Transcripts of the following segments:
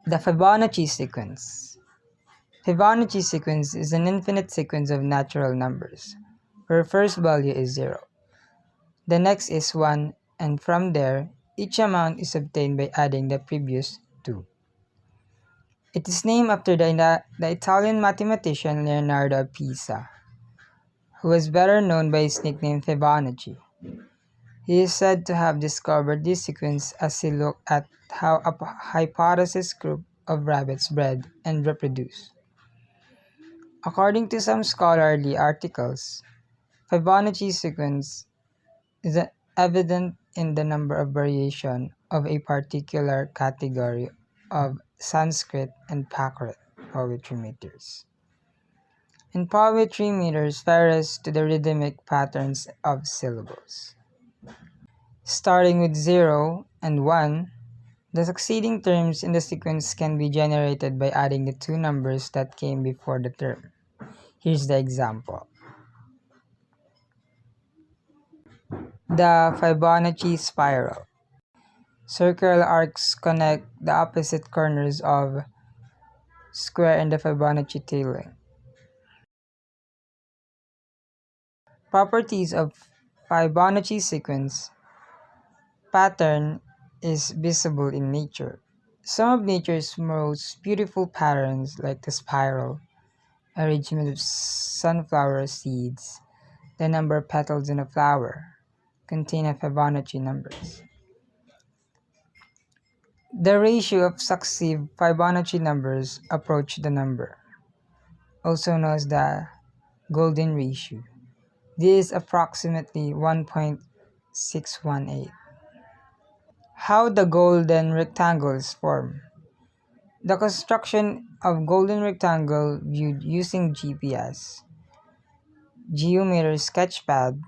The Fibonacci sequence. Fibonacci sequence is an infinite sequence of natural numbers, where first value is 0. The next is 1, and from there, each amount is obtained by adding the previous 2. It is named after the Italian mathematician Leonardo of Pisa, who was better known by his nickname Fibonacci. He is said to have discovered this sequence as he looked at how a hypothesis group of rabbits bred and reproduce. According to some scholarly articles, Fibonacci sequence is evident in the number of variation of a particular category of Sanskrit and Prakrit poetry meters. In poetry meters refers to the rhythmic patterns of syllables. Starting with 0 and 1, the succeeding terms in the sequence can be generated by adding the two numbers that came before the term. Here's the example. The Fibonacci spiral. Circular arcs connect the opposite corners of square in the Fibonacci tailing. Properties of Fibonacci sequence. Pattern is visible in nature. Some of nature's most beautiful patterns, like the spiral, arrangement of sunflower seeds, the number of petals in a flower, contain a Fibonacci numbers. The ratio of successive Fibonacci numbers approach the number, also known as the golden ratio. This is approximately 1.618. How the golden rectangle is formed. The construction of golden rectangle viewed using GPS, geometer sketchpad,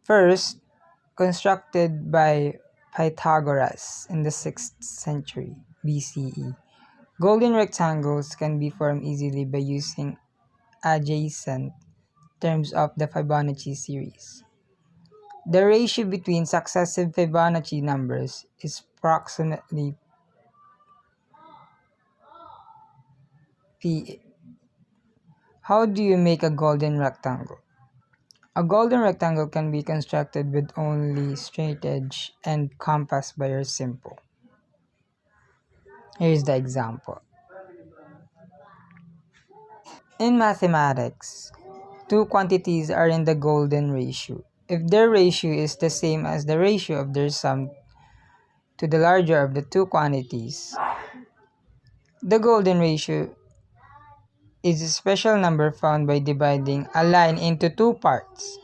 first constructed by Pythagoras in the 6th century BCE. Golden rectangles can be formed easily by using adjacent terms of the Fibonacci series. The ratio between successive Fibonacci numbers is approximately P. How do you make a golden rectangle? A golden rectangle can be constructed with only straight edge and compass by your simple. Here's the example. In mathematics, two quantities are in the golden ratio. If their ratio is the same as the ratio of their sum to the larger of the two quantities, the golden ratio is a special number found by dividing a line into two parts,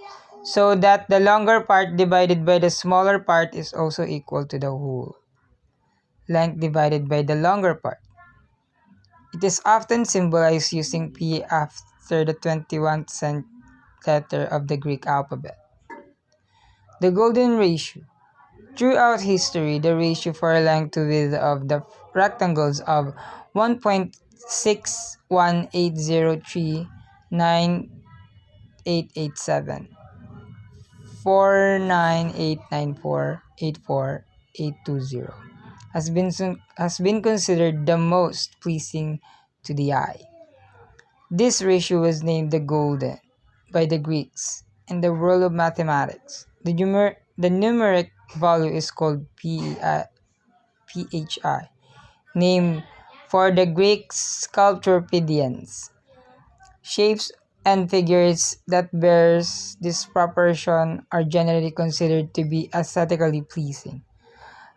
so that the longer part divided by the smaller part is also equal to the whole length divided by the longer part. It is often symbolized using P after the 21st letter of the Greek alphabet. The golden ratio. Throughout history, the ratio for length to width of the rectangles of 1.618039887, 49894848820 has been considered the most pleasing to the eye. This ratio was named the golden by the Greeks. In the world of mathematics, the numeric value is called phi, named for the Greek sculptorpedians. Shapes and figures that bears this proportion are generally considered to be aesthetically pleasing.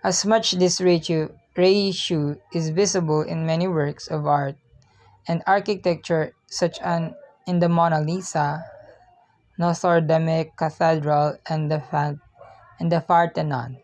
As much this ratio is visible in many works of art and architecture, such as in the Mona Lisa, Notre Dame Cathedral, and the Parthenon.